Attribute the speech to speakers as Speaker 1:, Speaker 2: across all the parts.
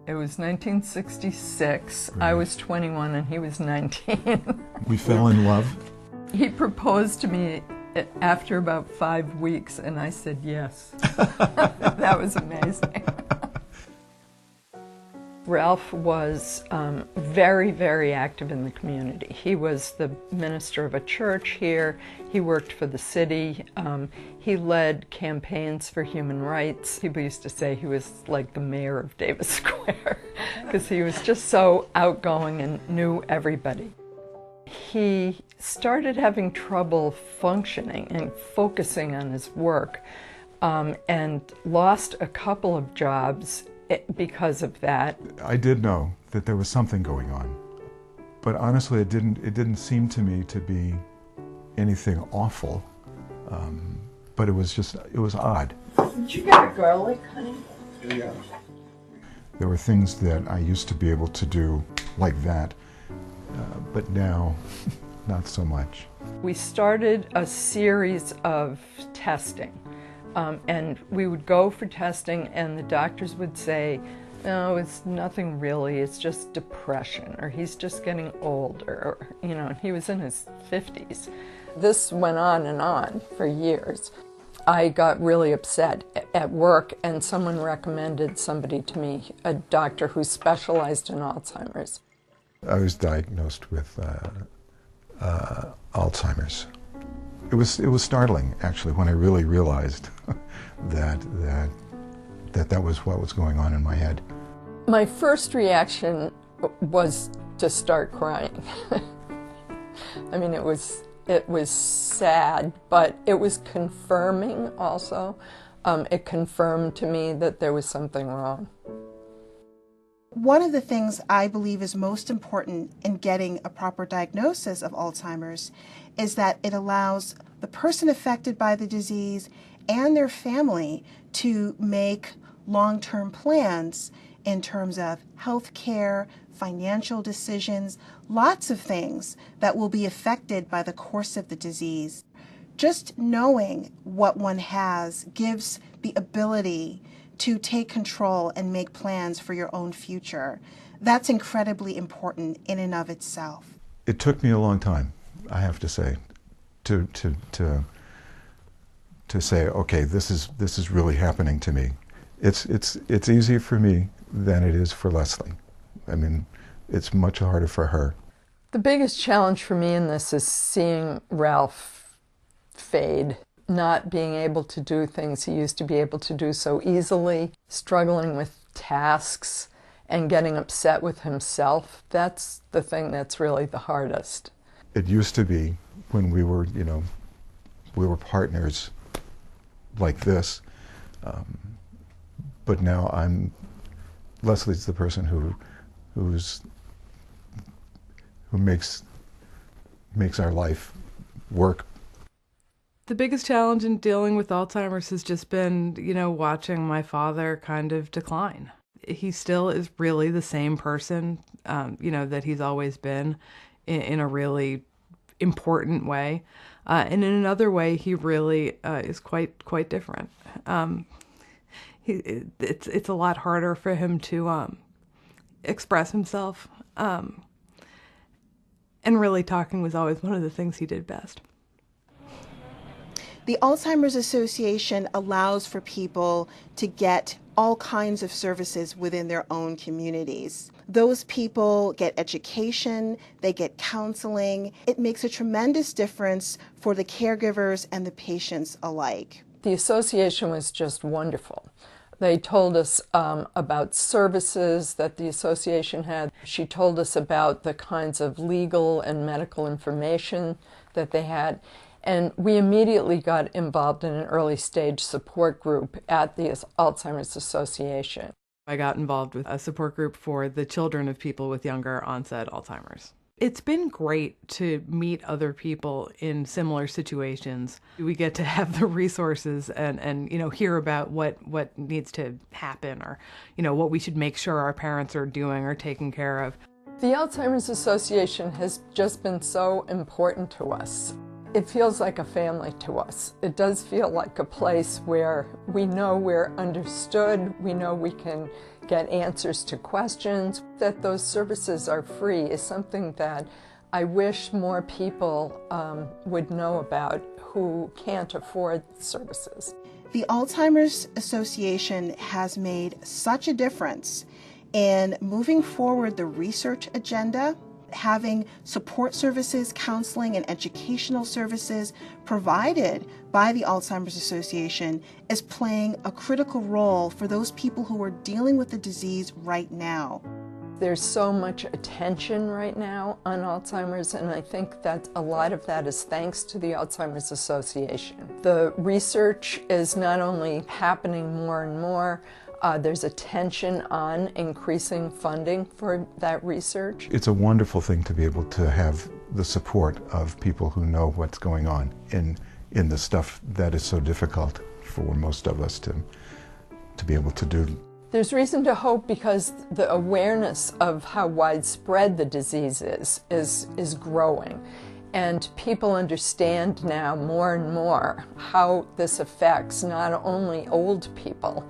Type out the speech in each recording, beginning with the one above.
Speaker 1: It was 1966.
Speaker 2: Right.
Speaker 1: I was 21 and he was 19.
Speaker 2: We fell in love.
Speaker 1: He proposed to me after about 5 weeks and I said yes. That was amazing. Ralph was very, very active in the community. He was the minister of a church here. He worked for the city. He led campaigns for human rights. People used to say he was like the mayor of Davis Square because he was just so outgoing and knew everybody. He started having trouble functioning and focusing on his work and lost a couple of jobs because of that.
Speaker 2: I did know that there was something going on, but honestly, it didn't seem to me to be anything awful. But it was odd.
Speaker 1: Did you get a garlic, honey?
Speaker 2: Yeah. There were things that I used to be able to do like that, but now, not so much.
Speaker 1: We started a series of testing. And we would go for testing and the doctors would say, no, it's nothing really, it's just depression, or he's just getting old, or you know, and he was in his 50s. This went on for years. I got really upset at work and someone recommended somebody to me, a doctor who specialized in Alzheimer's.
Speaker 2: I was diagnosed with Alzheimer's. It was startling, actually, when I really realized that was what was going on in my head.
Speaker 1: My first reaction was to start crying. I mean, it was sad, but it was confirming also. It confirmed to me that there was something wrong.
Speaker 3: One of the things I believe is most important in getting a proper diagnosis of Alzheimer's is that it allows the person affected by the disease and their family to make long-term plans in terms of health care, financial decisions, lots of things that will be affected by the course of the disease. Just knowing what one has gives the ability to take control and make plans for your own future. That's incredibly important in and of itself.
Speaker 2: It took me a long time, I have to say, to say, okay, this is really happening to me. It's easier for me than it is for Leslie. I mean, it's much harder for her.
Speaker 1: The biggest challenge for me in this is seeing Ralph fade. Not being able to do things he used to be able to do so easily, struggling with tasks, and getting upset with himself. That's the thing that's really the hardest.
Speaker 2: It used to be when we were, we were partners like this, but now Leslie's the person who makes our life work.
Speaker 4: The biggest challenge in dealing with Alzheimer's has just been, watching my father kind of decline. He still is really the same person, that he's always been in a really important way. And in another way, he really is quite different. It's a lot harder for him to express himself. And really talking was always one of the things he did best.
Speaker 3: The Alzheimer's Association allows for people to get all kinds of services within their own communities. Those people get education, they get counseling. It makes a tremendous difference for the caregivers and the patients alike.
Speaker 1: The association was just wonderful. They told us about services that the association had. She told us about the kinds of legal and medical information that they had. And we immediately got involved in an early stage support group at the Alzheimer's Association.
Speaker 4: I got involved with a support group for the children of people with younger onset Alzheimer's. It's been great to meet other people in similar situations. We get to have the resources and hear about what needs to happen, or what we should make sure our parents are doing or taking care of.
Speaker 1: The Alzheimer's Association has just been so important to us. It feels like a family to us. It does feel like a place where we know we're understood, we know we can get answers to questions. That those services are free is something that I wish more people would know about who can't afford services.
Speaker 3: The Alzheimer's Association has made such a difference in moving forward the research agenda. Having support services, counseling, and educational services provided by the Alzheimer's Association is playing a critical role for those people who are dealing with the disease right now.
Speaker 1: There's so much attention right now on Alzheimer's, and I think that a lot of that is thanks to the Alzheimer's Association. The research is not only happening more and more, there's attention on increasing funding for that research.
Speaker 2: It's a wonderful thing to be able to have the support of people who know what's going on in the stuff that is so difficult for most of us to be able to do.
Speaker 1: There's reason to hope because the awareness of how widespread the disease is growing. And people understand now more and more how this affects not only old people,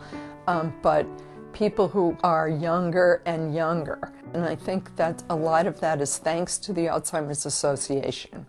Speaker 1: but people who are younger and younger. And I think that a lot of that is thanks to the Alzheimer's Association.